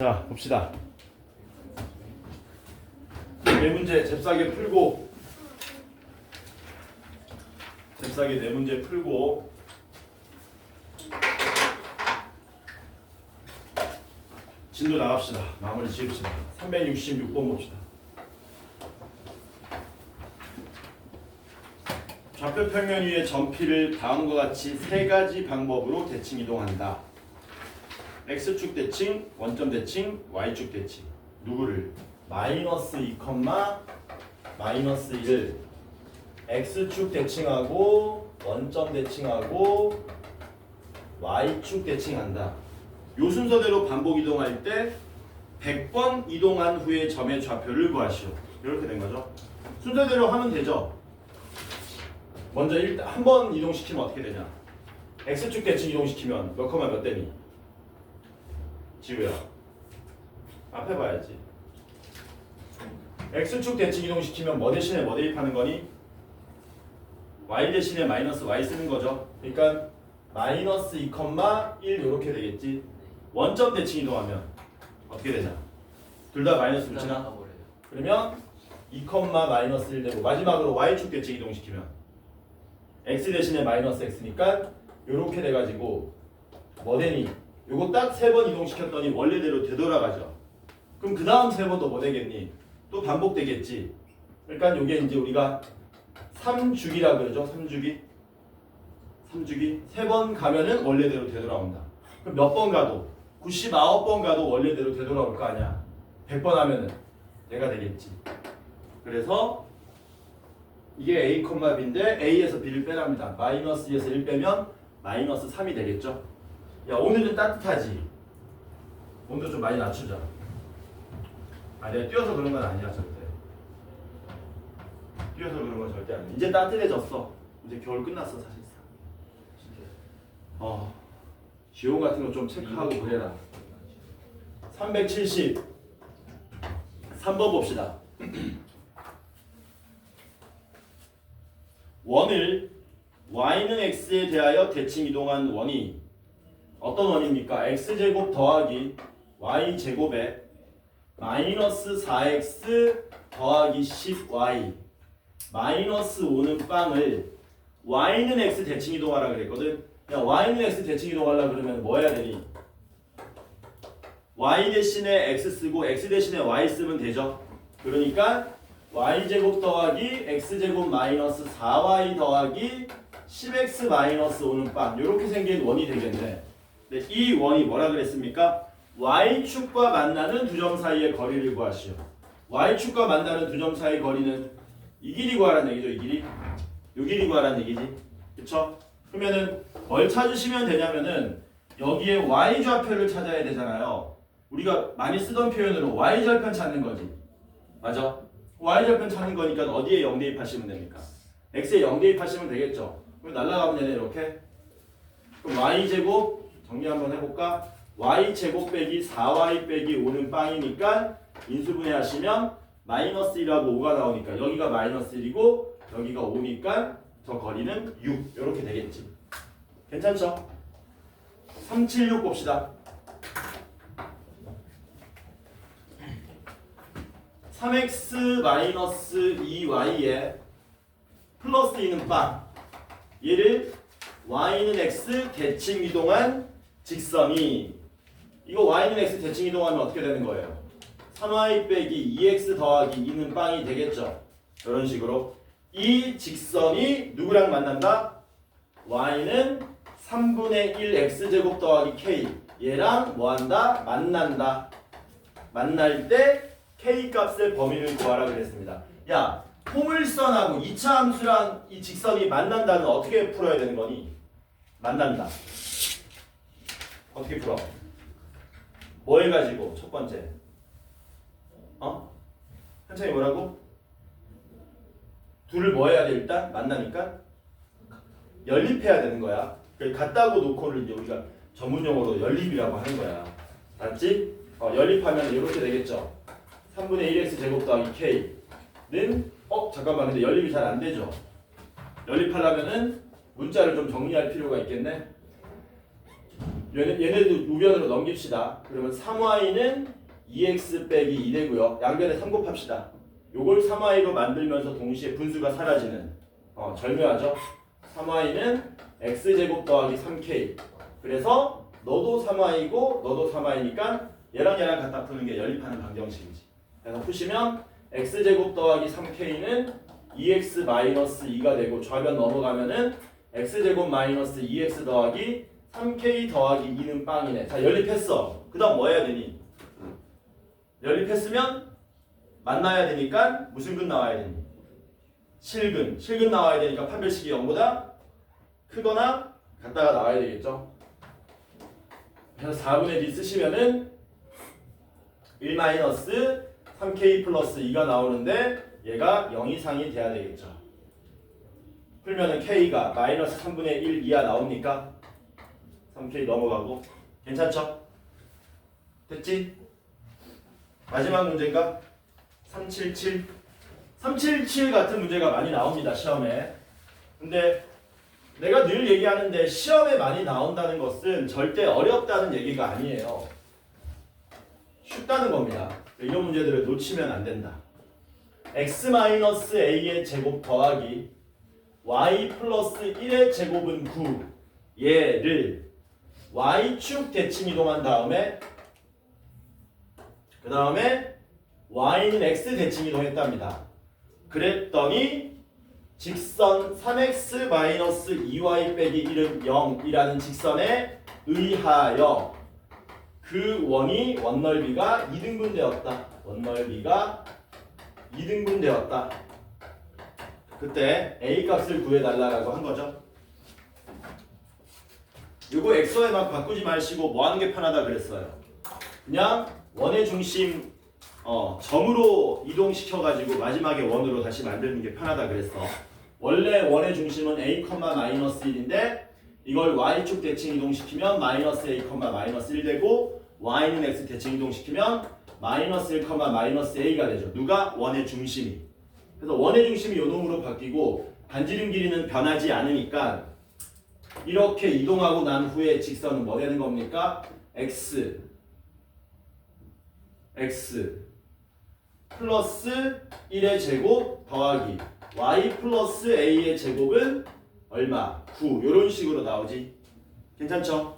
자, 봅시다. 네 문제 잽싸게 풀고 네 문제 풀고 진도 나갑시다. 마무리 지읍시다. 366번 봅시다. 좌표 평면 위의 점피를 다음과 같이 세 가지 방법으로 대칭 이동한다. X축 대칭, 원점 대칭, Y축 대칭. 누구를? 마이너스 2, 마이너스 1. X축 대칭하고 원점 대칭하고 Y축 대칭한다. 요 순서대로 반복 이동할 때 100번 이동한 후에 점의 좌표를 구하시오. 이렇게 된 거죠. 순서대로 하면 되죠. 먼저 한 번 이동시키면 어떻게 되냐? X축 대칭 이동시키면 몇 컴마 몇 대니? 지우야. 앞에 봐야지. X축 대칭 이동시키면 뭐 대신에 뭐 대입하는 거니? Y 대신에 마이너스 Y 쓰는 거죠. 그러니까 마이너스 2, 1 이렇게 되겠지. 원점 대칭 이동하면 어떻게 되냐? 둘 다 마이너스 붙이나? 그러면 2, 마이너스 1 되고 마지막으로 Y축 대칭 이동시키면 X 대신에 마이너스 X니까 이렇게 돼가지고 뭐 되니? 요거 딱 3번 이동시켰더니 원래대로 되돌아가죠. 그럼 그 다음 3번도 뭐 되겠니? 또 반복되겠지. 그러니까 요게 이제 우리가 3주기라 그러죠. 3주기. 3번 가면은 원래대로 되돌아온다. 그럼 몇 번 가도 99번 가도 원래대로 되돌아올 거 아니야. 100번 하면은 얘가 되겠지. 그래서 이게 A, B인데 A에서 B를 빼랍니다. 마이너스 2에서 1 빼면 마이너스 3이 되겠죠. 야, 오늘은 따뜻하지? 온도 좀 많이 낮추자. 내가 뛰어서 그런 건 아니야, 절대. 뛰어서 그런 건 절대 아니야. 이제 따뜻해졌어. 이제 겨울 끝났어, 사실상. 지온 같은 거 좀 체크하고 그래라. 370. 3번 봅시다. 원을 y는 x에 대하여 대칭 이동한 원이 어떤 원입니까? x제곱 더하기 y제곱에 마이너스 4x 더하기 10y 마이너스 5는 빵을 y는 x 대칭 이동하라 그랬거든. 야, y는 x 대칭 이동하려 그러면 뭐 해야 되니? y 대신에 x 쓰고 x 대신에 y 쓰면 되죠. 그러니까 y제곱 더하기 x제곱 마이너스 4y 더하기 10x 마이너스 5는 빵 이렇게 생긴 원이 되겠네. 네, 이 원이 뭐라 그랬습니까? y축과 만나는 두 점 사이의 거리를 구하시오. y축과 만나는 두 점 사이의 거리는 이 길이 구하라는 얘기죠. 이 길이. 요 길이 구하라는 얘기지. 그쵸? 그러면은 뭘 찾으시면 되냐면은 여기에 y좌표를 찾아야 되잖아요. 우리가 많이 쓰던 표현으로 y절편 찾는 거지. 맞아? y절편 찾는 거니까 어디에 0 대입하시면 됩니까? x에 0 대입하시면 되겠죠. 그럼 날라가면 되네 이렇게. 그럼 y제곱 정리 한번 해볼까? y제곱 빼기 4y 빼기 5는 빵이니까 인수분해 하시면 마이너스 1하고 5가 나오니까 여기가 마이너스 1이고 여기가 5니까 저 거리는 6 이렇게 되겠지. 괜찮죠? 376 봅시다. 3x 마이너스 2y에 플러스 2는 빵. 얘를 y는 x 대칭 이동한 직선이 이거 y는 x 대칭 이동하면 어떻게 되는 거예요? 3y 빼기 2x 더하기 2는 빵이 되겠죠. 이런 식으로 이 직선이 누구랑 만난다? y는 3분의 1 x제곱 더하기 k 얘랑 뭐한다? 만난다. 만날 때 k 값의 범위를 구하라 그랬습니다. 야, 포물선하고 2차 함수랑 이 직선이 만난다는 어떻게 풀어야 되는 거니? 만난다. 어떻게 풀어? 뭐 해가지고 첫 번째 한창이 뭐라고? 둘을 뭐 해야 돼? 일단 만나니까 연립해야 되는 거야. 같다고 놓고를 이제 우리가 전문용어로 연립이라고 하는 거야. 맞지? 연립하면 이렇게 되겠죠. 3분의 1x 제곱 더하기 k는 잠깐만 근데 연립이 잘 안 되죠. 연립하려면은 문자를 좀 정리할 필요가 있겠네. 얘네도 우변으로 넘깁시다. 그러면 3y는 2x 빼기 2 되고요. 양변에 3 곱합시다. 요걸 3y로 만들면서 동시에 분수가 사라지는 절묘하죠. 3y는 x제곱 더하기 3k. 그래서 너도 3y고 너도 3y니까 얘랑 얘랑 갖다 푸는 게 연립하는 방정식이지. 그래서 푸시면 x제곱 더하기 3k는 2x 마이너스 2가 되고 좌변 넘어가면은 x제곱 마이너스 2x 더하기 3k 더하기 2는 빵이네. 자, 연립했어. 그 다음 뭐 해야 되니? 연립했으면 만나야 되니까 무슨 근 나와야 되니? 실근. 실근 나와야 되니까 판별식이 0보다 크거나 같다가 나와야 되겠죠. 그래서 4분의 d 쓰시면은 1 마이너스 3k 플러스 2가 나오는데 얘가 0 이상이 돼야 되겠죠. 풀면은 k가 마이너스 3분의 1 이하 나옵니까? 3k 넘어가고 괜찮죠? 됐지? 마지막 문제인가? 377 377 같은 문제가 많이 나옵니다 시험에. 근데 내가 늘 얘기하는데 시험에 많이 나온다는 것은 절대 어렵다는 얘기가 아니에요. 쉽다는 겁니다. 이런 문제들을 놓치면 안 된다. x-a의 제곱 더하기 y 플러스 1의 제곱은 9 얘를 y축 대칭 이동한 다음에 그 다음에 y는 x 대칭 이동했답니다. 그랬더니 직선 3x-2y 빼기 1은 0이라는 직선에 의하여 그 원이 원넓이가 2등분 되었다. 원넓이가 2등분 되었다. 그때 a 값을 구해달라고 한 거죠. 이거 x에만 바꾸지 마시고 뭐 하는 게 편하다 그랬어요. 그냥 원의 중심 점으로 이동시켜가지고 마지막에 원으로 다시 만드는 게 편하다 그랬어. 원래 원의 중심은 a, 마이너스 1인데 이걸 y축 대칭 이동시키면 마이너스 a, 마이너스 1 되고 y는 x 대칭 이동시키면 마이너스 1, 마이너스 a가 되죠. 누가? 원의 중심이. 그래서 원의 중심이 요놈으로 바뀌고 반지름 길이는 변하지 않으니까 이렇게 이동하고 난 후에 직선은 뭐 되는 겁니까? x 플러스 1의 제곱 더하기 y 플러스 a의 제곱은 얼마? 9. 이런 식으로 나오지. 괜찮죠?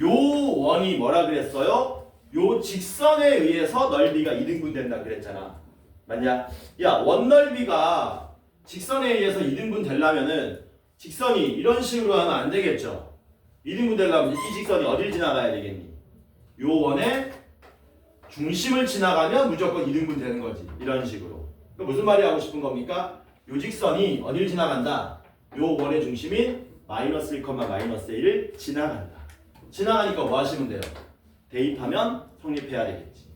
요 원이 뭐라 그랬어요? 요 직선에 의해서 넓이가 2등분 된다 그랬잖아. 맞냐? 야, 원 넓이가 직선에 의해서 2등분 되려면은 직선이 이런 식으로 하면 안 되겠죠? 2등분 되려면 이 직선이 어딜 지나가야 되겠니? 요 원의 중심을 지나가면 무조건 2등분 되는 거지. 이런 식으로. 그러니까 무슨 말이 하고 싶은 겁니까? 요 직선이 어딜 지나간다? 요 원의 중심인 마이너스 1, 마이너스 1을 지나간다. 지나가니까 뭐 하시면 돼요? 대입하면 성립해야 되겠지.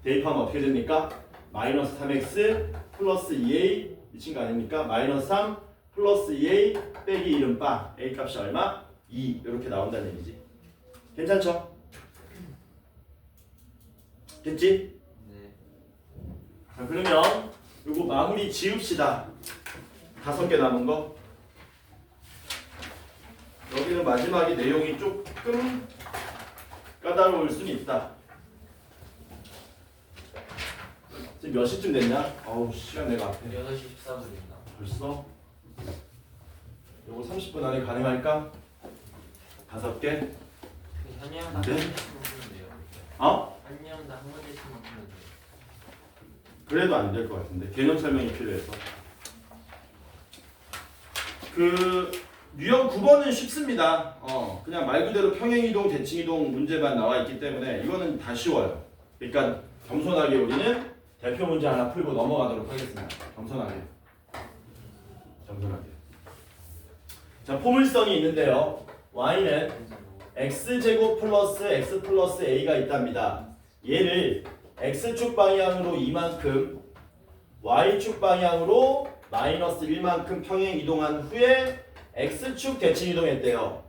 대입하면 어떻게 됩니까? 마이너스 3x 플러스 2a 미친 거 아닙니까? 마이너스 3 플러스 2a 빼기 1은 빵. a 값이 얼마? 2. 이렇게 나온다는 얘기지. 괜찮죠? 됐지? 네. 자, 그러면 요거 마무리 지읍시다. 5개 남은 거. 여기는 마지막에 내용이 조금 까다로울 수는 있다. 지금 몇 시쯤 됐냐? 어우, 시간 내가 앞에. 8시 14분입니다. 벌써? 요거 30분 안에 가능할까? 5개? 한여당 네? 한 문제씩만 풀면 돼요. 한여당 한 문제씩만 풀면 돼요. 그래도 안 될 것 같은데. 개념 설명이 필요해서. 그 유형 9번은 쉽습니다. 그냥 말 그대로 평행이동, 대칭이동 문제만 나와 있기 때문에 이거는 다 쉬워요. 그러니까 겸손하게 우리는 대표 문제 하나 풀고 넘어가도록 하겠습니다. 겸손하게. 자, 포물선이 있는데요. y는 x제곱 플러스 x 플러스 a가 있답니다. 얘를 x축 방향으로 이만큼, y축 방향으로 마이너스 1만큼 평행 이동한 후에 x축 대칭 이동했대요.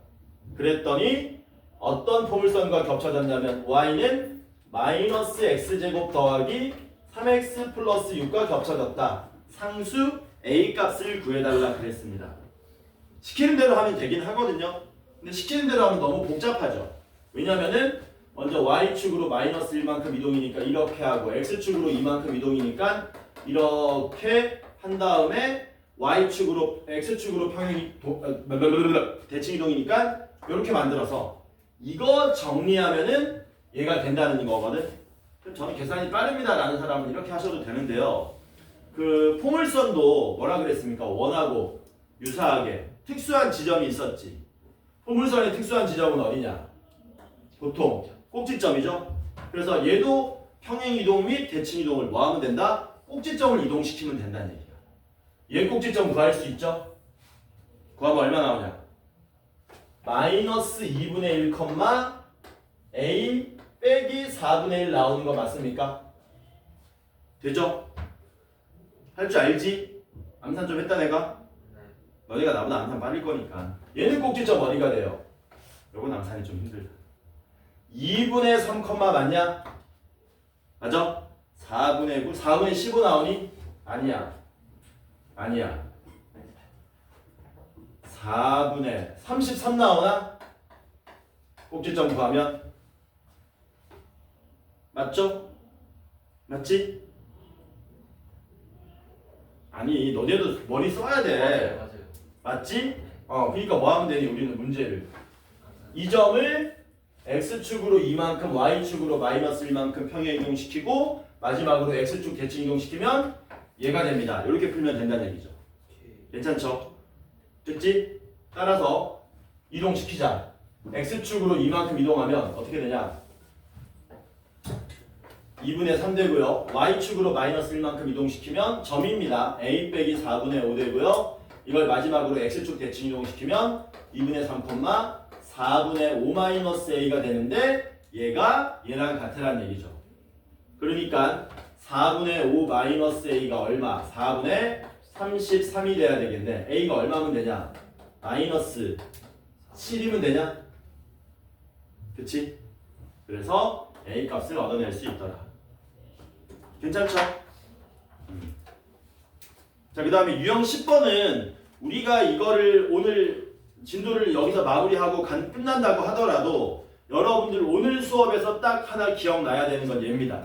그랬더니 어떤 포물선과 겹쳐졌냐면 y는 마이너스 x제곱 더하기 3x 플러스 6과 겹쳐졌다. 상수 a 값을 구해달라 그랬습니다. 시키는 대로 하면 되긴 하거든요. 근데 시키는 대로 하면 너무 복잡하죠. 왜냐면은 먼저 y축으로 마이너스 1만큼 이동이니까 이렇게 하고 x축으로 이만큼 이동이니까 이렇게 한 다음에 y축으로 x축으로 대칭 이동이니까 이렇게 만들어서 이거 정리하면은 얘가 된다는 거거든. 그럼 저는 계산이 빠릅니다 라는 사람은 이렇게 하셔도 되는데요. 그 포물선도 뭐라 그랬습니까? 원하고 유사하게 특수한 지점이 있었지. 포물선의 특수한 지점은 어디냐? 보통 꼭지점이죠. 그래서 얘도 평행이동 및 대칭이동을 뭐 하면 된다? 꼭지점을 이동시키면 된다는 얘기야. 얘 꼭지점 구할 수 있죠? 구하면 얼마 나오냐? 마이너스 2분의 1, a 빼기 4분의 1 나오는 거 맞습니까? 되죠? 할 줄 알지? 암산 좀 했다 내가? 너네가 나보다 암산 빠를 거니까. 얘는 꼭지점 어디가 돼요? 요건 암산이 좀 힘들다. 2분의 3, 맞냐? 맞아? 4분의 9, 4분의 15 나오니? 아니야. 아니야. 4분의 33 나오나? 꼭지점 구하면? 맞죠? 맞지? 아니 너네도 머리 써야 돼. 맞아요. 맞지? 그러니까 뭐 하면 되니 우리는 문제를 이 점을 x축으로 이만큼 y축으로 마이너스 1만큼 평행 이동시키고 마지막으로 x축 대칭 이동시키면 얘가 됩니다. 이렇게 풀면 된다는 얘기죠. 괜찮죠? 됐지? 따라서 이동시키자. x축으로 이만큼 이동하면 어떻게 되냐? 2분의 3 되고요. y축으로 마이너스 1만큼 이동시키면 점입니다. a 빼기 4분의 5 되고요. 이걸 마지막으로 x축 대칭 이동시키면 2분의 3, 4분의 5 마이너스 a가 되는데 얘가 얘랑 같으란 얘기죠. 그러니까 4분의 5 마이너스 a가 얼마? 4분의 33이 돼야 되겠네. a가 얼마면 되냐? 마이너스 7이면 되냐? 그치? 그래서 a 값을 얻어낼 수 있더라. 괜찮죠? 자, 그 다음에 유형 10번은 우리가 이거를 오늘 진도를 여기서 마무리하고 끝난다고 하더라도 여러분들 오늘 수업에서 딱 하나 기억나야 되는 건 얘입니다.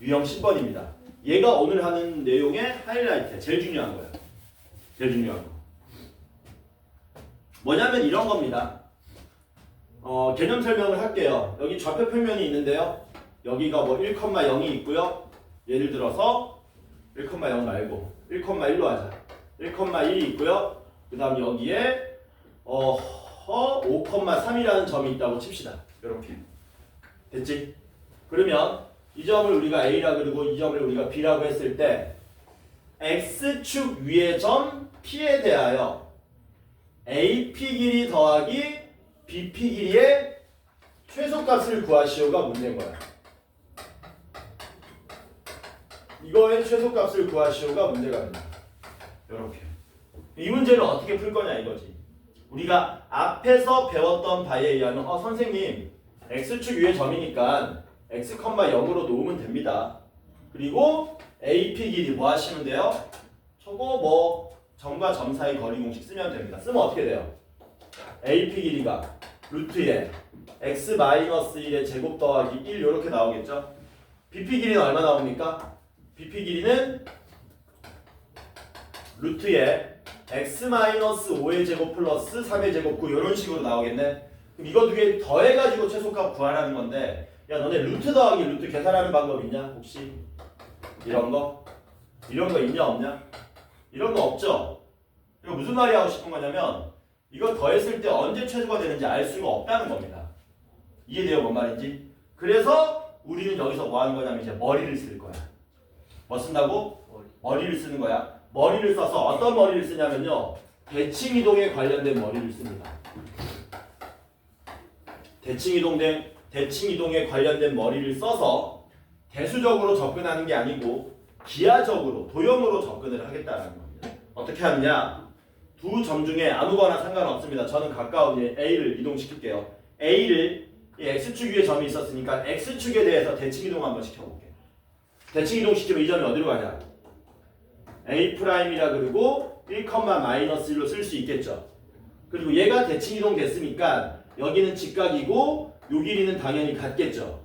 유형 10번입니다. 얘가 오늘 하는 내용의 하이라이트, 제일 중요한 거예요. 제일 중요한 거. 뭐냐면 이런 겁니다. 개념 설명을 할게요. 여기 좌표 평면이 있는데요. 여기가 뭐 1,0이 있고요. 예를 들어서 1,0 말고 1,1로 하자. 1,1이 있고요. 그 다음 여기에 5,3이라는 점이 있다고 칩시다. 이렇게. 됐지? 그러면 이 점을 우리가 A라 그러고 이 점을 우리가 B라고 했을 때 X축 위의 점 P에 대하여 AP 길이 더하기 BP 길이의 최소값을 구하시오가 문제인 거야. 이거의 최소값을 구하시오가 문제가 됩니다. 이렇게. 이 문제를 어떻게 풀 거냐 이거지. 우리가 앞에서 배웠던 바에 의하면 선생님 x축 위의 점이니까 x, 0으로 놓으면 됩니다. 그리고 AP 길이 뭐 하시면 돼요? 저거 뭐 점과 점 사이 거리 공식 쓰면 됩니다. 쓰면 어떻게 돼요? AP 길이가 루트에 x-1의 제곱 더하기 1 이렇게 나오겠죠? BP 길이는 얼마 나옵니까? BP 길이는 루트에 x-5의 제곱 플러스 3의 제곱 9 이런 식으로 나오겠네. 그럼 이거 두 개 더해가지고 최소값 구하라는 건데 야 너네 루트 더하기 루트 계산하는 방법 있냐? 혹시? 이런 거? 이런 거 있냐 없냐? 이런 거 없죠? 이거 무슨 말이 하고 싶은 거냐면 이거 더했을 때 언제 최소가 되는지 알 수가 없다는 겁니다. 이해돼요? 뭔 말인지? 그래서 우리는 여기서 뭐 하는 거냐면 이제 머리를 쓸 거야. 뭐 쓴다고? 머리를 쓰는 거야. 머리를 써서 어떤 머리를 쓰냐면요. 대칭 이동에 관련된 머리를 씁니다. 대칭 이동에 관련된 머리를 써서 대수적으로 접근하는 게 아니고 기하적으로 도형으로 접근을 하겠다는 겁니다. 어떻게 하느냐? 두 점 중에 아무거나 상관없습니다. 저는 가까운 A를 이동시킬게요. A를 이 X축 위에 점이 있었으니까 X축에 대해서 대칭 이동 한번 시켜볼게요. 대칭 이동 시키면 이 점이 어디로 가냐? A'이라 그러고 1,-1로 쓸 수 있겠죠. 그리고 얘가 대칭 이동 됐으니까 여기는 직각이고 요 길이는 당연히 같겠죠.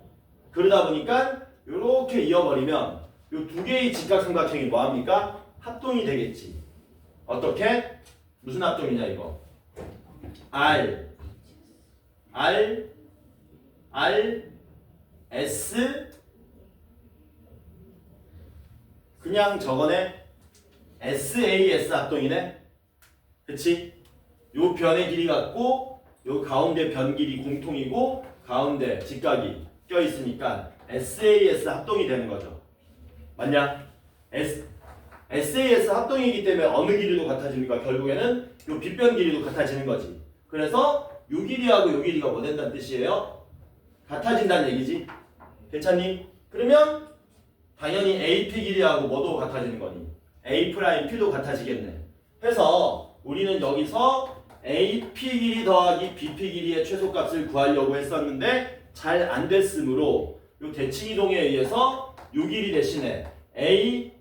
그러다 보니까 이렇게 이어버리면 요 두 개의 직각삼각형이 뭐합니까? 합동이 되겠지. 어떻게? 무슨 합동이냐 이거? R S 그냥 저거네. SAS 합동이네. 그치? 요 변의 길이 같고 요 가운데 변 길이 공통이고 가운데 직각이 껴있으니까 SAS 합동이 되는 거죠. 맞냐? SAS 합동이기 때문에 어느 길이도 같아지니까 결국에는 요 빗변 길이도 같아지는 거지. 그래서 요 길이하고 요 길이가 뭐 된다는 뜻이에요? 같아진다는 얘기지. 괜찮니? 그러면 당연히 AP 길이하고 뭐도 같아지는 거니? A'P도 같아지겠네. 해서 우리는 여기서 AP 길이 더하기 BP 길이의 최소값을 구하려고 했었는데 잘 안 됐으므로 요 대칭 이동에 의해서 요 길이 대신에 A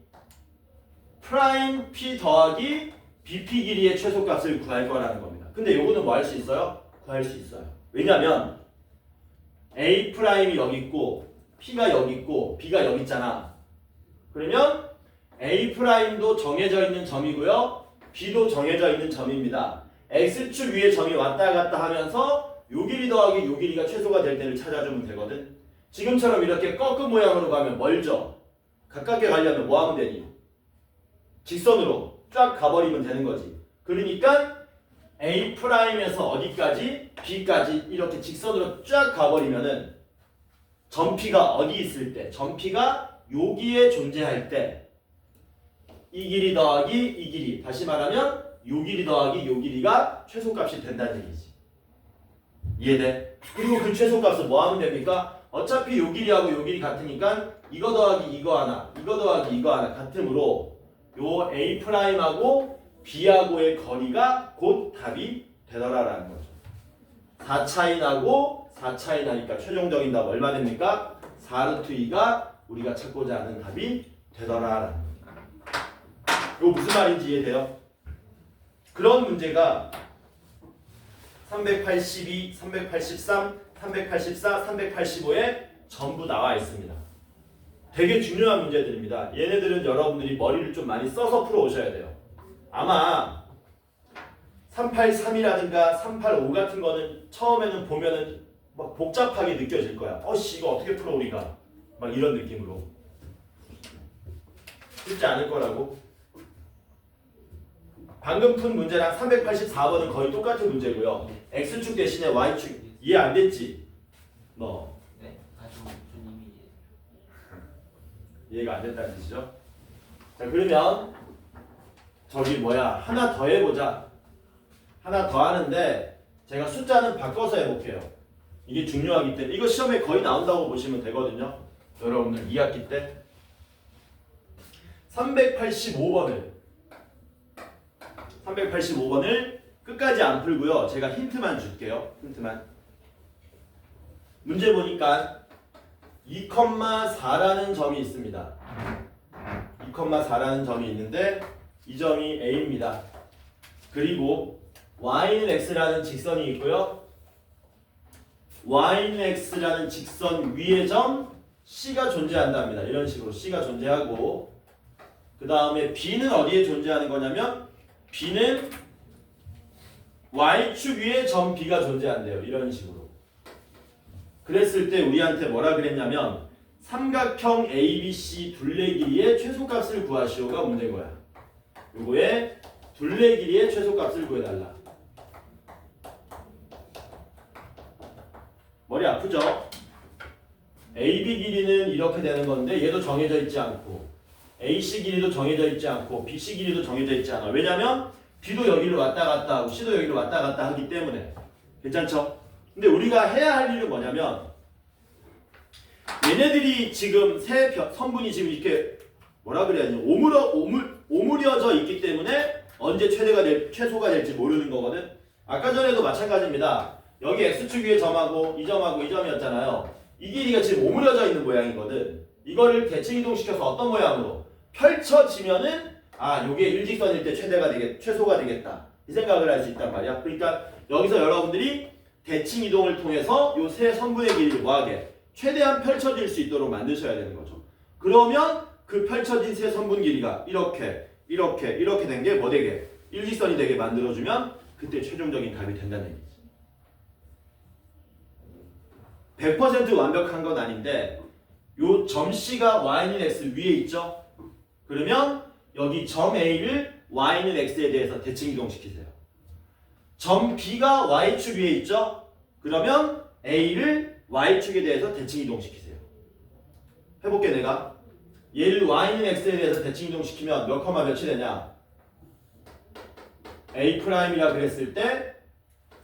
프라임 P 더하기 BP 길이의 최소값을 구할 거라는 겁니다. 근데 요거는 뭐 할 수 있어요? 구할 수 있어요. 왜냐면 A 프라임이 여기 있고 P가 여기 있고 B가 여기 있잖아. 그러면 A 프라임도 정해져 있는 점이고요. B도 정해져 있는 점입니다. X축 위에 점이 왔다 갔다 하면서 요 길이 더하기 요 길이가 최소가 될 때를 찾아주면 되거든. 지금처럼 이렇게 꺾은 모양으로 가면 멀죠. 가깝게 가려면 뭐 하면 되니? 직선으로 쫙 가버리면 되는 거지. 그러니까 A 프라임에서 어디까지? B까지 이렇게 직선으로 쫙 가버리면은 점 P가 어디 있을 때? 점 P가 여기에 존재할 때 이 길이 더하기 이 길이, 다시 말하면 요 길이 더하기 요 길이가 최소값이 된다는 얘기지. 이해돼? 그리고 그 최소값은 뭐 하면 됩니까? 어차피 요 길이하고 요 길이 같으니까 이거 더하기 이거 하나, 이거 더하기 이거 하나 같으므로 요 A 프라임하고 B하고의 거리가 곧 답이 되더라라는 거죠. 4차이 나고 4차이 나니까 최종적인 답 얼마 됩니까? 4루트 2가 우리가 찾고자 하는 답이 되더라라는 거죠. 이거 무슨 말인지 이해돼요? 그런 문제가 382, 383, 384, 385에 전부 나와 있습니다. 되게 중요한 문제들입니다. 얘네들은 여러분들이 머리를 좀 많이 써서 풀어오셔야 돼요. 아마 383이라든가 385 같은 거는 처음에는 보면은 막 복잡하게 느껴질 거야. 씨 이거 어떻게 풀어 우리가? 막 이런 느낌으로. 쉽지 않을 거라고. 방금 푼 문제랑 384번은 거의 똑같은 문제고요. X축 대신에 Y축. 이해 안 됐지? 너. 네. 아주 무슨 이미 이해가 안 됐다는 뜻이죠? 자 그러면 저기 뭐야 하나 더 해보자. 하나 더 하는데 제가 숫자는 바꿔서 해볼게요. 이게 중요하기 때문에 이거 시험에 거의 나온다고 보시면 되거든요. 여러분들 2학기 때 385번을 끝까지 안 풀고요. 제가 힌트만 줄게요. 힌트만. 문제 보니까 2,4라는 점이 있습니다. 2,4라는 점이 있는데 이 점이 A입니다. 그리고 Y는 X라는 직선이 있고요. Y는 X라는 직선 위의 점 C가 존재한답니다. 이런 식으로 C가 존재하고 그 다음에 B는 어디에 존재하는 거냐면 B는 Y축 위에 점 B가 존재한대요. 이런 식으로. 그랬을 때 우리한테 뭐라 그랬냐면 삼각형 ABC 둘레 길이의 최소값을 구하시오가 문제인 거야. 요거의 둘레 길이의 최소값을 구해달라. 머리 아프죠? AB 길이는 이렇게 되는 건데 얘도 정해져 있지 않고 AC 길이도 정해져 있지 않고 BC 길이도 정해져 있지 않아. 왜냐면 B도 여기로 왔다 갔다 하고 C도 여기로 왔다 갔다 하기 때문에. 괜찮죠? 근데 우리가 해야 할 일은 뭐냐면 얘네들이 지금 세 선분이 지금 이렇게 뭐라 그래야 되냐 오므려져 있기 때문에 언제 최소가 될지 모르는 거거든. 아까 전에도 마찬가지입니다. 여기 X축 위에 점하고 이 점하고 이 점이었잖아요. 이 길이가 지금 오므려져 있는 모양이거든. 이거를 대칭 이동시켜서 어떤 모양으로 펼쳐지면은 요게 일직선일 때 최소가 되겠다. 이 생각을 할 수 있단 말이야. 그러니까 여기서 여러분들이 대칭 이동을 통해서 요 세 선분의 길이를 뭐하게 최대한 펼쳐질 수 있도록 만드셔야 되는 거죠. 그러면 그 펼쳐진 세 선분 길이가 이렇게 된 게 뭐 되게 일직선이 되게 만들어주면 그때 최종적인 값이 된다는 얘기지. 100% 완벽한 건 아닌데 요 점 C가 y는 x 위에 있죠? 그러면 여기 점 A를 y는 x에 대해서 대칭 이동시키세요. 점 B가 y축 위에 있죠? 그러면 A를 y축에 대해서 대칭 이동시키세요. 해볼게 내가. 얘를 y는 x에 대해서 대칭 이동시키면 몇 컴마 몇이 되냐? A'이라 그랬을 때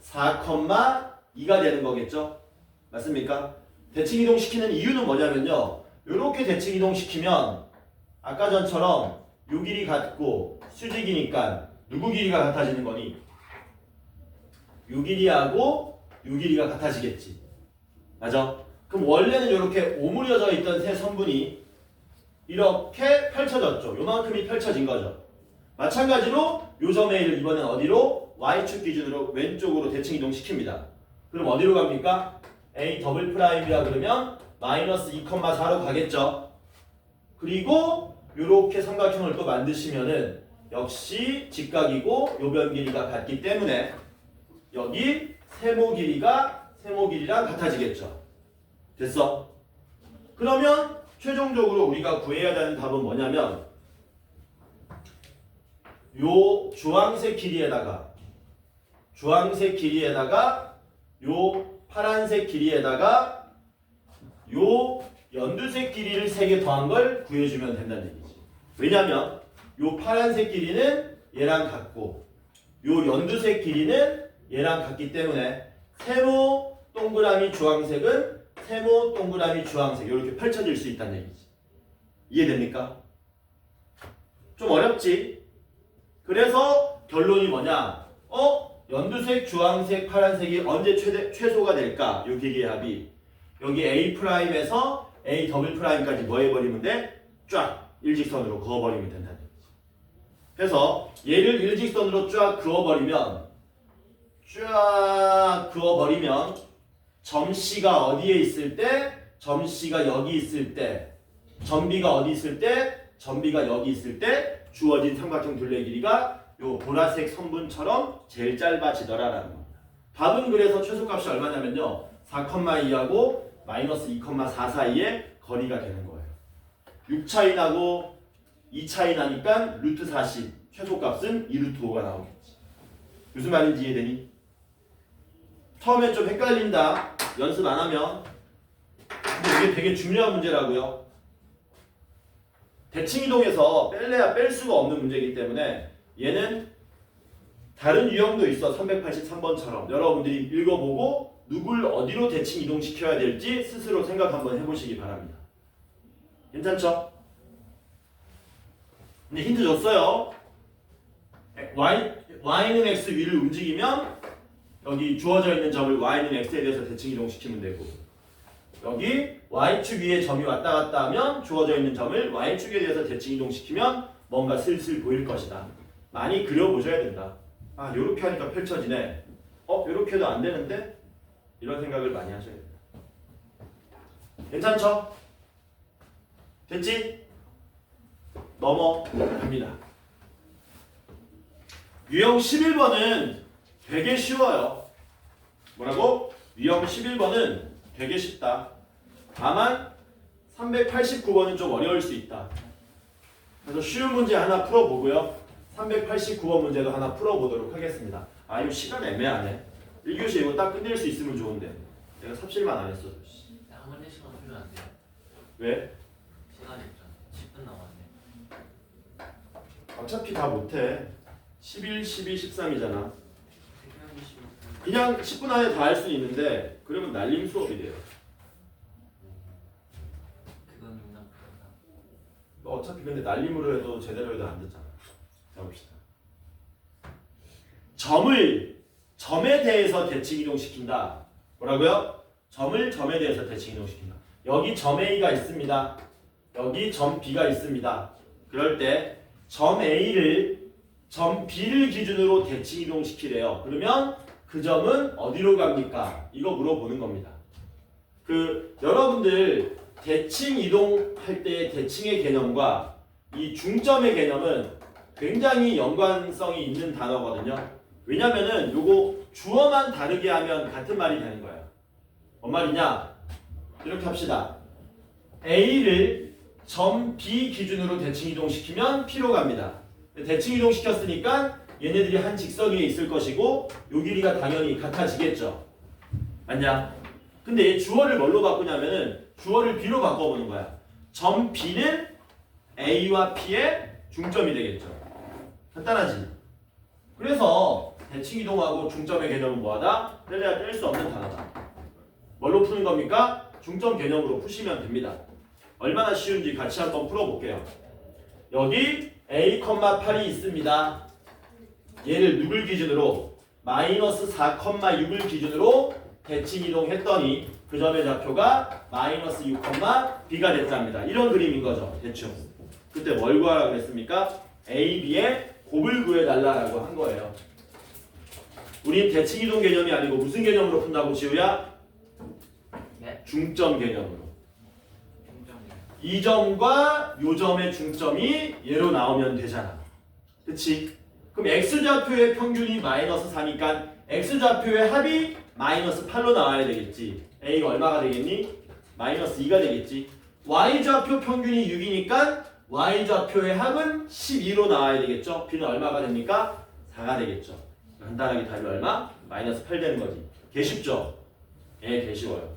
4,2가 되는 거겠죠? 맞습니까? 대칭 이동시키는 이유는 뭐냐면요. 이렇게 대칭 이동시키면 아까 전처럼 요 길이 같고 수직이니까 누구 길이가 같아지는 거니? 요 길이하고 요 길이가 같아지겠지. 맞아? 그럼 원래는 이렇게 오므려져 있던 세 선분이 이렇게 펼쳐졌죠. 요만큼이 펼쳐진 거죠. 마찬가지로 요 점 A를 이번엔 어디로? Y축 기준으로 왼쪽으로 대칭 이동시킵니다. 그럼 어디로 갑니까? A 더블 프라임이라 그러면 마이너스 2,4로 가겠죠. 그리고 요렇게 삼각형을 또 만드시면은 역시 직각이고 요변 길이가 같기 때문에 여기 세모 길이랑 같아지겠죠. 됐어? 그러면 최종적으로 우리가 구해야 되는 답은 뭐냐면 요 주황색 길이에다가 요 파란색 길이에다가 요 연두색 길이를 3개 더한 걸 구해주면 된다는 얘기지. 왜냐면 요 파란색 길이는 얘랑 같고 요 연두색 길이는 얘랑 같기 때문에 세모 동그라미 주황색은 세모 동그라미 주황색 이렇게 펼쳐질 수 있다는 얘기지. 이해됩니까? 좀 어렵지? 그래서 결론이 뭐냐? 연두색, 주황색, 파란색이 언제 최소가 될까? 요 길이의 합이 여기 A'에서 A 더블 프라임까지 뭐 해버리면 돼? 쫙 일직선으로 그어버리면 된다는 얘기지. 그래서 얘를 일직선으로 쫙 그어버리면 점 C가 어디에 있을 때, 점 C가 여기 있을 때, 점 B가 어디 있을 때, 점 B가 여기 있을 때 주어진 삼각형 둘레 길이가 요 보라색 선분처럼 제일 짧아지더라라는 겁니다. 답은 그래서 최소값이 얼마냐면요. 4,2하고 마이너스 2,4 사이에 거리가 되는 거예요. 6 차이 나고 2 차이 나니까 루트 40 최소값은 2루트 5가 나오겠지. 무슨 말인지 이해되니? 처음엔 좀 헷갈린다. 연습 안 하면. 근데 이게 되게 중요한 문제라고요. 대칭 이동에서 뺄래야 뺄 수가 없는 문제이기 때문에 얘는 다른 유형도 있어. 383번처럼 여러분들이 읽어보고 누굴 어디로 대칭 이동시켜야 될지 스스로 생각 한번 해보시기 바랍니다. 괜찮죠? 근데 힌트 줬어요. y는 x 위를 움직이면 여기 주어져 있는 점을 y는 x에 대해서 대칭 이동시키면 되고 여기 y축 위에 점이 왔다 갔다 하면 주어져 있는 점을 y축에 대해서 대칭 이동시키면 뭔가 슬슬 보일 것이다. 많이 그려보셔야 된다. 아, 요렇게 하니까 펼쳐지네. 요렇게 해도 안 되는데? 이런 생각을 많이 하셔야 된다. 괜찮죠? 됐지? 넘어갑니다. 유형 11번은 되게 쉬워요. 뭐라고? 유형 11번은 되게 쉽다. 다만 389번은 좀 어려울 수 있다. 그래서 쉬운 문제 하나 풀어보고요. 389번 문제도 하나 풀어보도록 하겠습니다. 아, 이거 시간 애매하네. 1교시 이거 딱 끝낼 수 있으면 좋은데 내가 삽질만 안 했어. 나머지 시간 풀면 안 돼요. 왜? 시간이 없잖아. 10분 남았네. 어차피 다 못해. 11, 12, 13이잖아. 대표하기 싫어. 그냥 10분 안에 다 할 수 있는데 그러면 날림 수업이 돼요. 그건 농담. 어차피 근데 날림으로 해도 제대로 해도 안 듣잖아. 자 봅시다. 점에 대해서 대칭 이동시킨다. 뭐라고요? 점에 대해서 대칭 이동시킨다. 여기 점 A가 있습니다. 여기 점 B가 있습니다. 그럴 때 점 A를 점 B를 기준으로 대칭 이동시키래요. 그러면 그 점은 어디로 갑니까? 이거 물어보는 겁니다. 여러분들 대칭 이동할 때의 대칭의 개념과 이 중점의 개념은 굉장히 연관성이 있는 단어거든요. 왜냐면은 요거 주어만 다르게 하면 같은 말이 되는 거예요. 뭔 말이냐? 이렇게 합시다. A를 점 B 기준으로 대칭 이동시키면 P로 갑니다. 대칭 이동시켰으니까 얘네들이 한 직선 위에 있을 것이고 요 길이가 당연히 같아지겠죠. 맞냐? 근데 얘 주어를 뭘로 바꾸냐면은 주어를 B로 바꿔보는 거야. 점 B는 A와 P의 중점이 되겠죠. 간단하지? 그래서 대칭 이동하고 중점의 개념은 뭐하다? 뗄래야 뗄 수 없는 단어다. 뭘로 푸는 겁니까? 중점 개념으로 푸시면 됩니다. 얼마나 쉬운지 같이 한번 풀어볼게요. 여기 A, 8이 있습니다. 얘를 누굴 기준으로? 마이너스 4,6을 기준으로 대칭 이동했더니 그 점의 좌표가 마이너스 6, B가 됐답니다. 이런 그림인 거죠. 대충. 그때 뭘 구하라고 그랬습니까? A, B의 곱을 구해달라고 한 거예요. 우린 대칭 이동 개념이 아니고 무슨 개념으로 푼다고 지우야? 네. 중점 개념으로. 중점이요. 이 점과 요 점의 중점이 얘로 나오면 되잖아. 그치? 그럼 x좌표의 평균이 마이너스 4니까 x좌표의 합이 마이너스 8로 나와야 되겠지. a가 얼마가 되겠니? 마이너스 2가 되겠지. y좌표 평균이 6이니까 y좌표의 합은 12로 나와야 되겠죠. b는 얼마가 됩니까? 4가 되겠죠. 간단하게 답이 얼마? 마이너스 8 되는 거지. 개 쉽죠? 예, 개 쉬워요.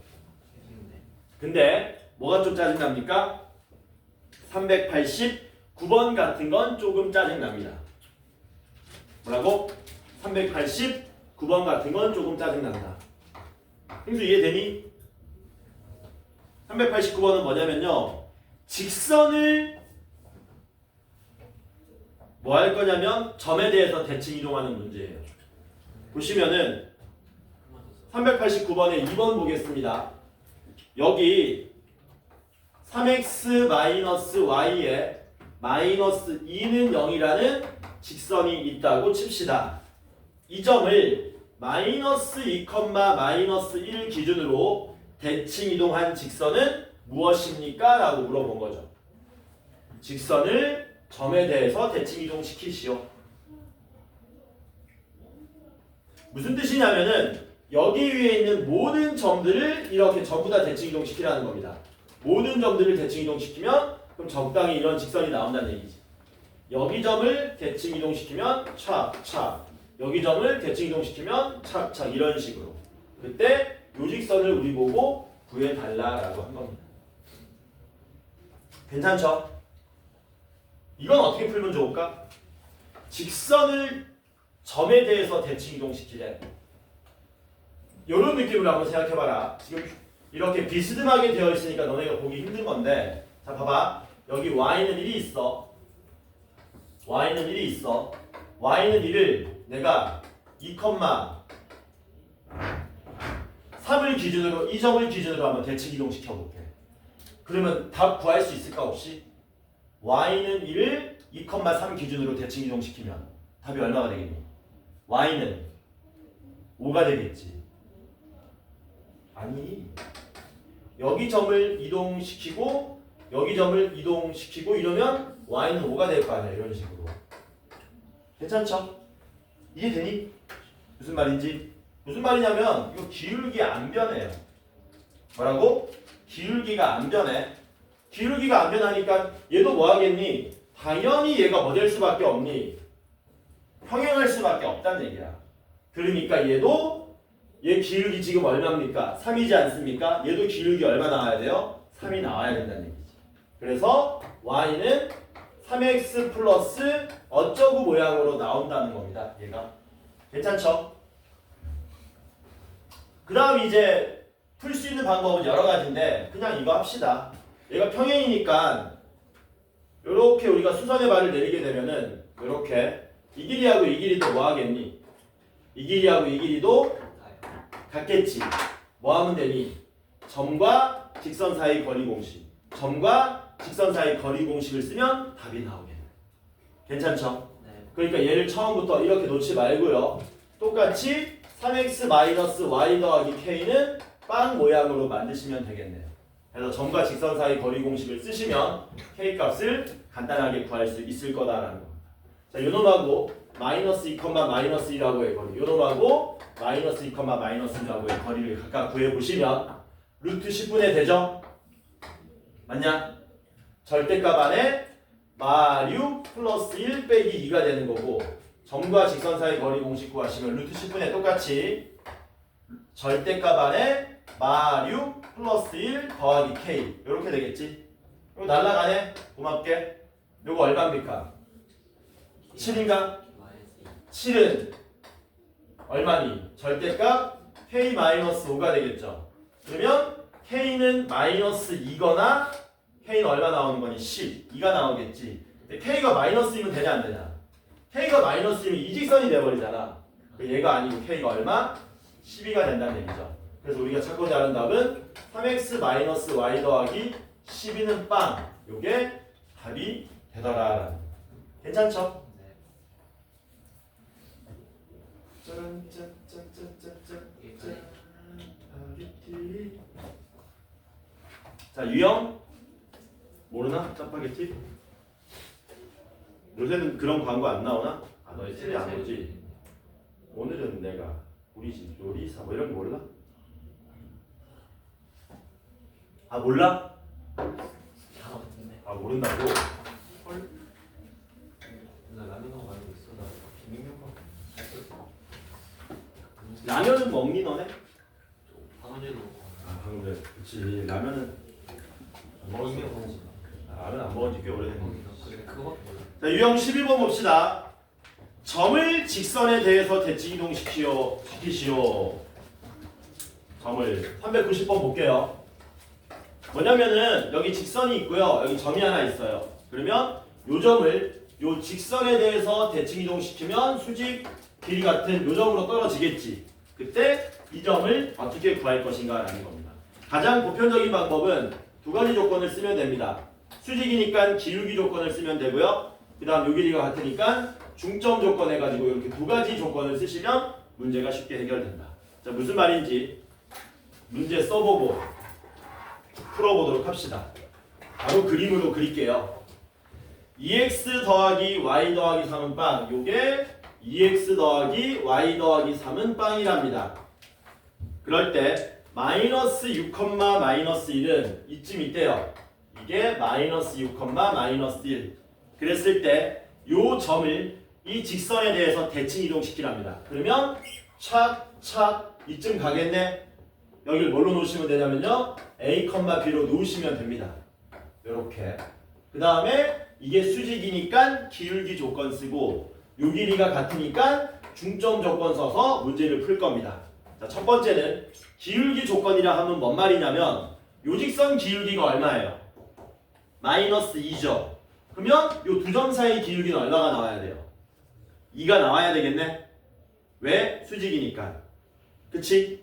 근데 뭐가 좀 짜증납니까? 389번 같은 건 조금 짜증납니다. 뭐라고? 389번 같은 건 조금 짜증난다. 형수 이해되니? 389번은 뭐냐면요. 직선을 뭐 할 거냐면 점에 대해서 대칭 이동하는 문제예요. 보시면은 389번에 2번 보겠습니다. 여기 3x-y에 마이너스 2는 0이라는 직선이 있다고 칩시다. 이 점을 마이너스 2, 마이너스 1 기준으로 대칭 이동한 직선은 무엇입니까? 라고 물어본 거죠. 직선을 점에 대해서 대칭 이동시키시오. 무슨 뜻이냐면은 여기 위에 있는 모든 점들을 이렇게 전부 다 대칭 이동시키라는 겁니다. 모든 점들을 대칭 이동시키면 그럼 적당히 이런 직선이 나온다는 얘기지. 여기 점을 대칭 이동시키면 착착, 여기 점을 대칭 이동시키면 착착 이런 식으로. 그때 요 직선을 우리 보고 구해달라라고 한 겁니다. 괜찮죠? 이건 어떻게 풀면 좋을까? 직선을 점에 대해서 대칭 이동시키래. 이런 느낌으로 한번 생각해봐라. 지금 이렇게 비스듬하게 되어 있으니까 너네가 보기 힘든 건데, 자 봐봐. 여기 y는 1이 있어. y는 1이 있어. y는 1을 내가 2,3을 기준으로, 이 점을 기준으로 한번 대칭 이동시켜 볼게. 그러면 답 구할 수 있을까 혹시? y는 1을 2,3 기준으로 대칭 이동시키면 답이 얼마가 되겠니? y는 5가 되겠지. 아니, 여기 점을 이동시키고 여기 점을 이동시키고 이러면 y는 5가 될 거 아니야. 이런 식으로. 괜찮죠? 이해되니? 무슨 말인지? 무슨 말이냐면 이거 기울기 안 변해요. 뭐라고? 기울기가 안 변해. 기울기가 안 변하니까 얘도 뭐 하겠니? 당연히 얘가 뭐 될 수밖에 없니? 평행할 수밖에 없다는 얘기야. 그러니까 얘도 얘 기울기 지금 얼마입니까? 3이지 않습니까? 얘도 기울기 얼마 나와야 돼요? 3이 나와야 된다는 얘기지. 그래서 y는 3x 플러스 어쩌고 모양으로 나온다는 겁니다. 얘가. 괜찮죠? 그 다음 이제 풀 수 있는 방법은 여러 가지인데 그냥 이거 합시다. 얘가 평행이니까 이렇게 우리가 수선의 발을 내리게 되면은 이렇게 이 길이하고 이 길이도 뭐 하겠니? 이 길이하고 이 길이도 같겠지. 뭐 하면 되니? 점과 직선 사이 거리 공식. 점과 직선 사이 거리 공식을 쓰면 답이 나오게 돼. 괜찮죠? 네. 그러니까 얘를 처음부터 이렇게 놓지 말고요. 똑같이 3x 마이너스 y 더하기 k는 빵 모양으로 만드시면 되겠네요. 그래서 점과 직선 사이 거리 공식을 쓰시면 k 값을 간단하게 구할 수 있을 거다라는 겁니다. 자, 요놈하고 마이너스 2, 마이너스 2라고의 거리, 요놈하고 마이너스 2, 마이너스 2라고의 거리를 각각 구해보시면 루트 10분의 되죠? 맞냐? 절대값 안에 마6 플러스 1 빼기 2가 되는 거고 점과 직선 사이 거리 공식 구하시면 루트 10분의 똑같이 절대값 안에 마6 플러스 1 더하기 k 이렇게 되겠지? 이거 날라가네? 고맙게. 요거 얼마입니까? 7인가? 7은 얼마니? 절대값 k-5가 되겠죠. 그러면 k는 마이너스 2거나 k는 얼마 나오는 거니? 10. 2가 나오겠지. 근데 k가 마이너스이면 되냐 안 되냐? k가 마이너스이면 이직선이 돼버리잖아. 얘가 아니고 k가 얼마? 12가 된다는 얘기죠. 그래서 우리가 찾고자 하는 답은 3x 마이너스 y 더하기 12는 빵. 요게 답이 되더라. 괜찮죠? 자, 유형 모르나? 짜파게티? 요새는 그런 광고 안 나오나? 아, 너희 TV 안 보지? 오늘은 내가 우리 집 요리사 뭐 이런 거 몰라? 아, 몰라? 아, 모른다고? 헐? 나 라면 먹어 알고 있어. 나 비빔면 먹어. 라면은 먹니 너네? 방금 전에도 먹고. 아, 방금 전에. 그치, 라면은 안 먹었어. 비빔면 먹었어. 아, 라면 안 먹은 지 꽤 오래됐는데. 그래 그거밖에 몰라. 자, 유형 11번 봅시다. 점을 직선에 대해서 대칭 이동시키시오. 점을 390번 볼게요. 뭐냐면은 여기 직선이 있고요. 여기 점이 하나 있어요. 그러면 요 점을 요 직선에 대해서 대칭 이동시키면 수직 길이 같은 요 점으로 떨어지겠지. 그때 이 점을 어떻게 구할 것인가 라는 겁니다. 가장 보편적인 방법은 두 가지 조건을 쓰면 됩니다. 수직이니까 기울기 조건을 쓰면 되고요. 그 다음 요 길이가 같으니까 중점 조건 해가지고 이렇게 두 가지 조건을 쓰시면 문제가 쉽게 해결된다. 자, 무슨 말인지 문제 써보고 풀어보도록 합시다. 바로 그림으로 그릴게요. 2x 더하기 y 더하기 3은 빵. 요게 2x 더하기 y 더하기 3은 빵이랍니다. 그럴 때 마이너스 6, 마이너스 1은 이쯤 있대요. 이게 마이너스 6, 마이너스 1. 그랬을 때 요 점을 이 직선에 대해서 대칭 이동시키랍니다. 그러면 착착 이쯤 가겠네. 여기를 뭘로 놓으시면 되냐면요. A, B로 놓으시면 됩니다. 요렇게. 그 다음에 이게 수직이니까 기울기 조건 쓰고 요 길이가 같으니까 중점 조건 써서 문제를 풀 겁니다. 자, 첫 번째는 기울기 조건이라 하면 뭔 말이냐면 요 직선 기울기가 얼마예요? 마이너스 2죠. 그러면 요 두 점 사이 기울기는 얼마가 나와야 돼요? 2가 나와야 되겠네? 왜? 수직이니까. 그치?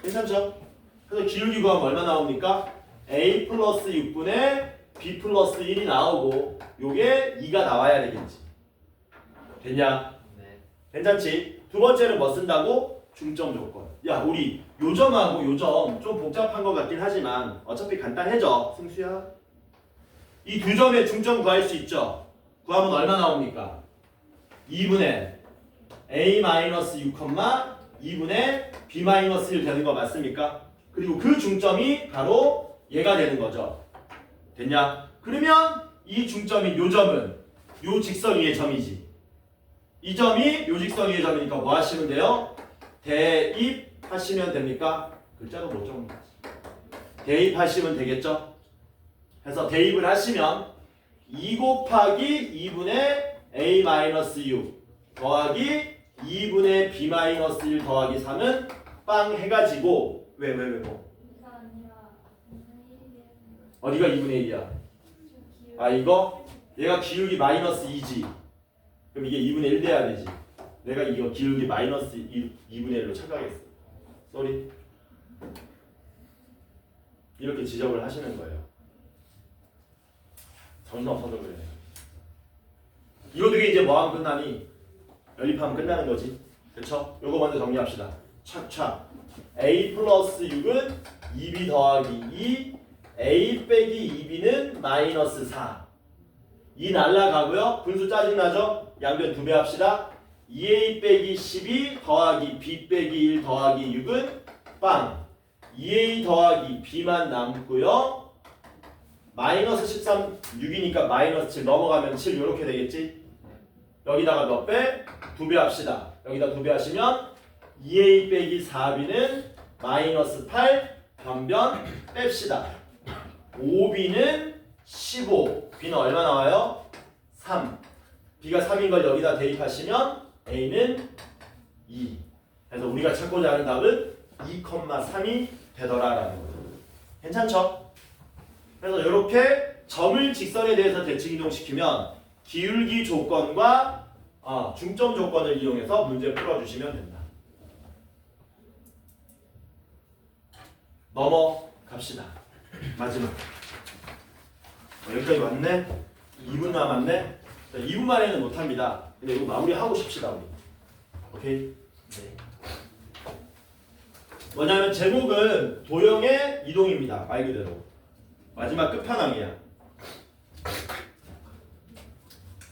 괜찮죠? 그래서 기울기 구하면 얼마 나옵니까? A 플러스 6분의 B 플러스 1이 나오고 요게 2가 나와야 되겠지. 됐냐? 네. 괜찮지? 두 번째는 뭐 쓴다고? 중점 조건. 야, 우리 요 점하고 요 점 좀 복잡한 것 같긴 하지만 어차피 간단해져. 승수야. 이 두 점의 중점 구할 수 있죠? 구하면 얼마 나옵니까? 2분의 A-6, 2분의 B-1 되는 거 맞습니까? 그리고 그 중점이 바로 얘가 되는 거죠. 됐냐? 그러면 이 중점인 요 점은 요 직선 위의 점이지. 이 점이 요 직선 위의 점이니까 뭐 하시면 돼요? 대입하시면 됩니까? 글자로 못 적는 거지. 대입하시면 되겠죠? 그래서 대입을 하시면 2 곱하기 2분의 A-6 더하기 2분의 B-1 더하기 3은 빵 해가지고 왜 뭐? 어디가 2분의 1이야? 아, 이거? 얘가 기울기 마이너스 2지. 그럼 이게 2분의 1 돼야 되지. 내가 이거 기울기 마이너스 2분의 1로 착각했어. 쏘리. 이렇게 지적을 하시는 거예요. 정신 없어서 그래. 이거 되게 이제 뭐하면 끝나니? 연립하면 끝나는 거지. 그렇죠? 요거 먼저 정리합시다. 착착. a 플러스 6은 2b 더하기 2, a 빼기 2b는 마이너스 4. 2 날라가고요. 분수 짜증나죠? 양변 2배 합시다. 2a 빼기 12 더하기 b 빼기 1 더하기 6은 빵. 2a 더하기 b만 남고요. 마이너스 13, 6이니까 마이너스 7 넘어가면 7 이렇게 되겠지? 여기다가 몇 배? 2배 합시다. 여기다 2배 하시면 2a 빼기 4b는 마이너스 8 변변 뺍시다. 5b는 15. b는 얼마 나와요? 3. b가 3인 걸 여기다 대입하시면 a는 2. 그래서 우리가 찾고자 하는 답은 2,3이 되더라라는 거예요. 괜찮죠? 그래서 이렇게 점을 직선에 대해서 대칭 이동시키면 기울기 조건과 중점 조건을 이용해서 문제 풀어주시면 된다. 넘어갑시다. 마지막. 여기까지 왔네? 2분 남았네? 2분 만에는 못합니다. 근데 이거 마무리하고 싶시다 우리. 오케이? 네. 뭐냐면 제목은 도형의 이동입니다. 말 그대로. 마지막 끝판왕이야.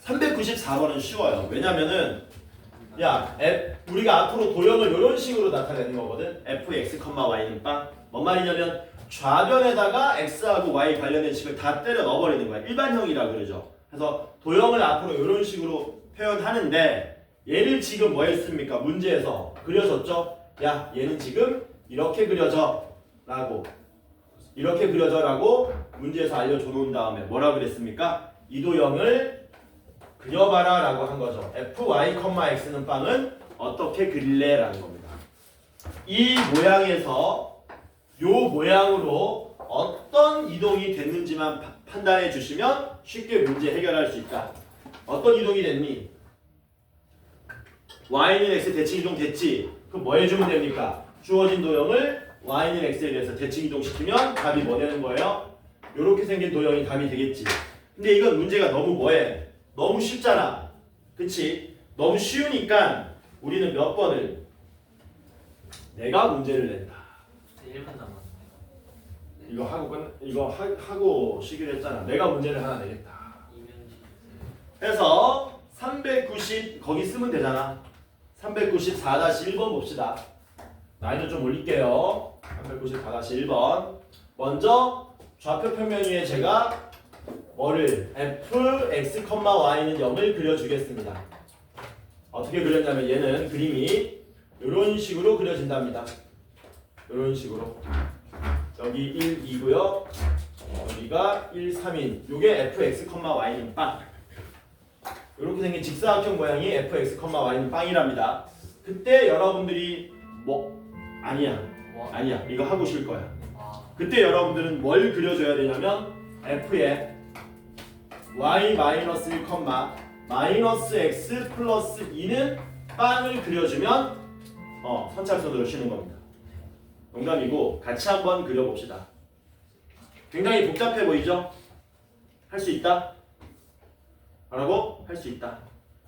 394번은 쉬워요. 왜냐면은 우리가 앞으로 도형을 이런 식으로 나타내는 거거든. fx, y는 빵. 뭔 말이냐면 좌변에다가 x하고 y 관련된 식을 다 때려 넣어버리는 거야. 일반형이라 그러죠. 그래서 도형을 앞으로 이런 식으로 표현하는데 얘를 지금 뭐 했습니까? 문제에서 그려줬죠. 야 얘는 지금 이렇게 그려져 라고 이렇게 그려져 라고 문제에서 알려줘 놓은 다음에 뭐라 그랬습니까? 이 도형을 그려봐라 라고 한 거죠. fy, x는 빵은 어떻게 그릴래? 라는 겁니다. 이 모양에서 요 모양으로 어떤 이동이 됐는지만 판단해 주시면 쉽게 문제 해결할 수 있다. 어떤 이동이 됐니? y는 x 대칭 이동 됐지? 그럼 뭐 해주면 됩니까? 주어진 도형을 y는 x에 대해서 대칭 이동시키면 답이 뭐 되는 거예요? 요렇게 생긴 도형이 답이 되겠지. 근데 이건 문제가 너무 뭐해? 너무 쉽잖아. 그치? 너무 쉬우니까 우리는 몇 번을 내가 문제를 낸다. 1분 남았는데. 이거 하고 쉬기로 했잖아. 내가 문제를 하나 내겠다. 이면지. 해서 390 거기 쓰면 되잖아. 394-1번 봅시다. 나이도 좀 올릴게요. 394-1번. 먼저 좌표 평면 위에 제가 뭐를 fx, y는 0을 그려주겠습니다. 어떻게 그렸냐면 얘는 그림이 이런 식으로 그려진답니다. 이런 식으로. 여기 1, 2고요. 여기가 1, 3인. 요게 fx, y는 빵. 이렇게 생긴 직사각형 모양이 fx, y는 빵이랍니다. 그때 여러분들이 아니야. 이거 하고 쉴 거야. 그때 여러분들은 뭘 그려줘야 되냐면 f에 y-1, 마이너스 x 플러스 2는 빵을 그려주면 선착순으로 쉬는 겁니다. 농담이고 같이 한번 그려봅시다. 굉장히 복잡해 보이죠? 할 수 있다? 뭐라고? 할 수 있다.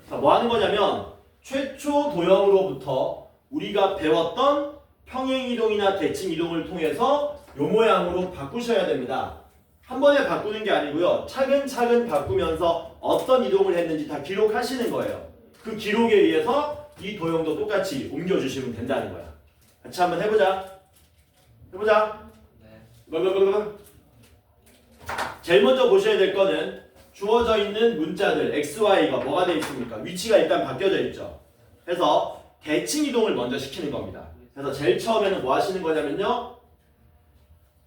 자, 뭐 하는 거냐면 최초 도형으로부터 우리가 배웠던 평행이동이나 대칭이동을 통해서 요 모양으로 바꾸셔야 됩니다. 한 번에 바꾸는 게 아니고요. 차근차근 바꾸면서 어떤 이동을 했는지 다 기록하시는 거예요. 그 기록에 의해서 이 도형도 똑같이 옮겨주시면 된다는 거야. 같이 한번 해보자. 네. 제일 먼저 보셔야 될 거는 주어져 있는 문자들 x, y가 뭐가 되어 있습니까? 위치가 일단 바뀌어져 있죠. 그래서 대칭 이동을 먼저 시키는 겁니다. 그래서 제일 처음에는 뭐 하시는 거냐면요.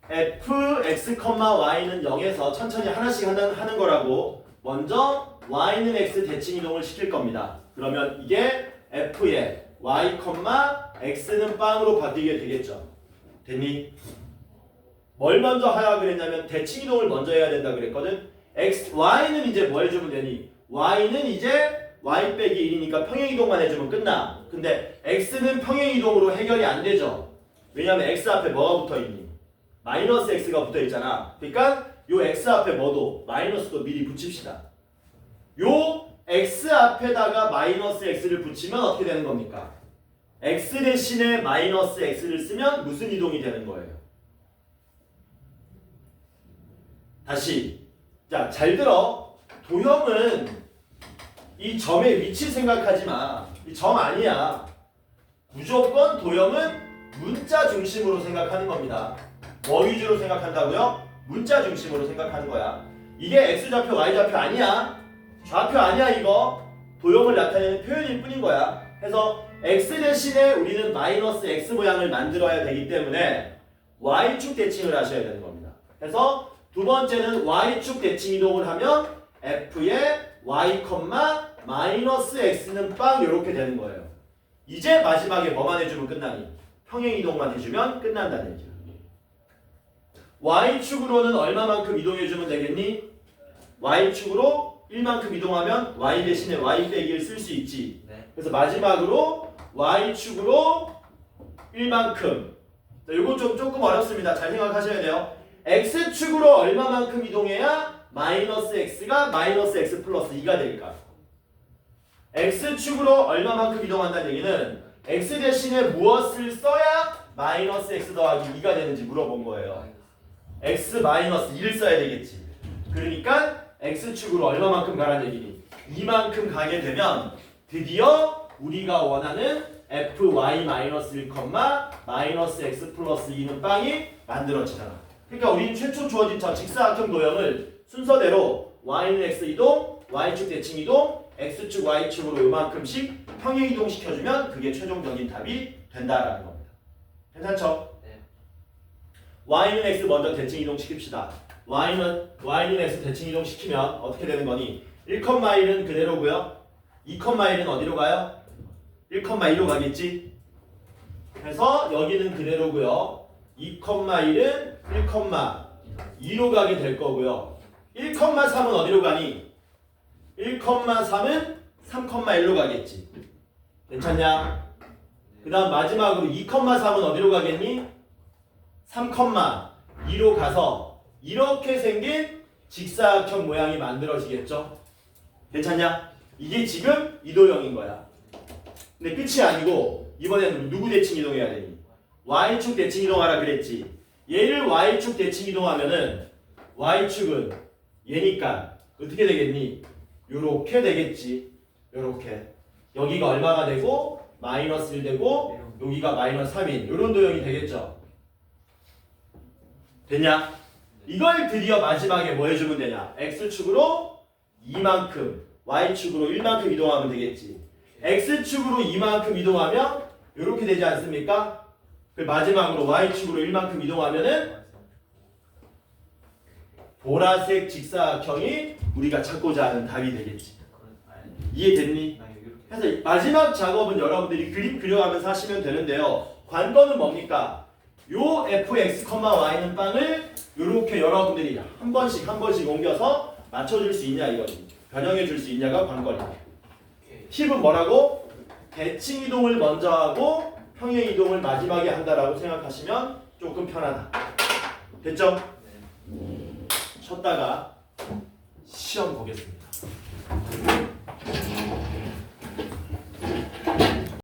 fx, y는 0에서 천천히 하나씩 하는 거라고 먼저 y는 x 대칭 이동을 시킬 겁니다. 그러면 이게 f에 y, x는 빵으로 바뀌게 되겠죠. 됐니? 뭘 먼저 하라 그랬냐면 대칭 이동을 먼저 해야 된다 그랬거든. y는 이제 뭐 해주면 되니? y는 이제 y 빼기 1이니까 평행 이동만 해주면 끝나. 근데 x는 평행 이동으로 해결이 안 되죠. 왜냐면 x 앞에 뭐가 붙어 있니? 마이너스 x가 붙어 있잖아. 그러니까 요 x 앞에 뭐도 마이너스도 미리 붙입시다. 요 x 앞에다가 마이너스 x를 붙이면 어떻게 되는 겁니까? x 대신에 마이너스 x를 쓰면 무슨 이동이 되는 거예요? 다시 자, 잘 들어. 도형은 이 점의 위치 생각하지 마. 이 점 아니야. 무조건 도형은 문자 중심으로 생각하는 겁니다. 뭐 위주로 생각한다고요? 문자 중심으로 생각하는 거야. 이게 x좌표, y좌표 아니야. 좌표 아니야 이거. 도형을 나타내는 표현일 뿐인 거야. 그래서 x 대신에 우리는 마이너스 x 모양을 만들어야 되기 때문에 y축 대칭을 하셔야 되는 겁니다. 그래서 두 번째는 y축 대칭 이동을 하면 f의 y, 마이너스 x는 빵 이렇게 되는 거예요. 이제 마지막에 뭐만 해주면 끝나니? 평행 이동만 해주면 끝난다는 얘기야. y축으로는 얼마만큼 이동해주면 되겠니? y축으로 1만큼 이동하면 y 대신에 y 빼기를 쓸 수 있지. 네. 그래서 마지막으로 y축으로 1만큼. 이거 조금 어렵습니다. 잘 생각하셔야 돼요. x축으로 얼마만큼 이동해야 마이너스 x가 마이너스 x 플러스 2가 될까? x축으로 얼마만큼 이동한다는 얘기는 x 대신에 무엇을 써야 마이너스 x 더하기 2가 되는지 물어본 거예요. x 마이너스 2를 써야 되겠지. 그러니까 x축으로 얼마만큼 가라는 얘기니? 2만큼 가게 되면 드디어 우리가 원하는 fy 마이너스 1, 마이너스 x 플러스 2는 빵이 만들어지잖아. 그러니까 우리는 최초 주어진 저 직사각형 도형을 순서대로 y는 x 이동, y축 대칭 이동, x축, y축으로 요만큼씩 평행 이동시켜주면 그게 최종적인 답이 된다라는 겁니다. 괜찮죠? 네. y는 x 먼저 대칭 이동시킵시다. y는 x 대칭 이동시키면 어떻게 되는 거니? 1,1은 그대로고요. 2,1은 어디로 가요? 1,2로 가겠지? 그래서 여기는 그대로고요. 2,1은 1,2로 가게 될 거고요. 1,3은 어디로 가니? 1,3은 3,1로 가겠지. 괜찮냐? 그 다음 마지막으로 2,3은 어디로 가겠니? 3,2로 가서 이렇게 생긴 직사각형 모양이 만들어지겠죠? 괜찮냐? 이게 지금 이도형인 거야. 근데 끝이 아니고 이번에는 누구 대칭 이동해야 되니? y축 대칭 이동하라 그랬지. 얘를 y축 대칭 이동하면은 y축은 얘니까 어떻게 되겠니? 요렇게 되겠지. 요렇게. 여기가 얼마가 되고 마이너스 1 되고 여기가 마이너스 3인 요런 도형이 되겠죠. 됐냐? 이걸 드디어 마지막에 뭐 해주면 되냐? x축으로 2만큼 y축으로 1만큼 이동하면 되겠지. x축으로 2만큼 이동하면 요렇게 되지 않습니까? 그 마지막으로 y축으로 1만큼 이동하면은 보라색 직사각형이 우리가 찾고자 하는 답이 되겠지. 이해됐니? 그래서 마지막 작업은 여러분들이 그림 그려가면서 하시면 되는데요. 관건은 뭡니까? 요 fx, y는 빵을 요렇게 여러분들이 한 번씩 옮겨서 맞춰줄 수 있냐 이거지. 변형해 줄 수 있냐가 관건이야. 팁은 뭐라고? 대칭 이동을 먼저 하고 평행 이동을 마지막에 한다라고 생각하시면 조금 편하다. 됐죠? 쉬었다가 시험 보겠습니다.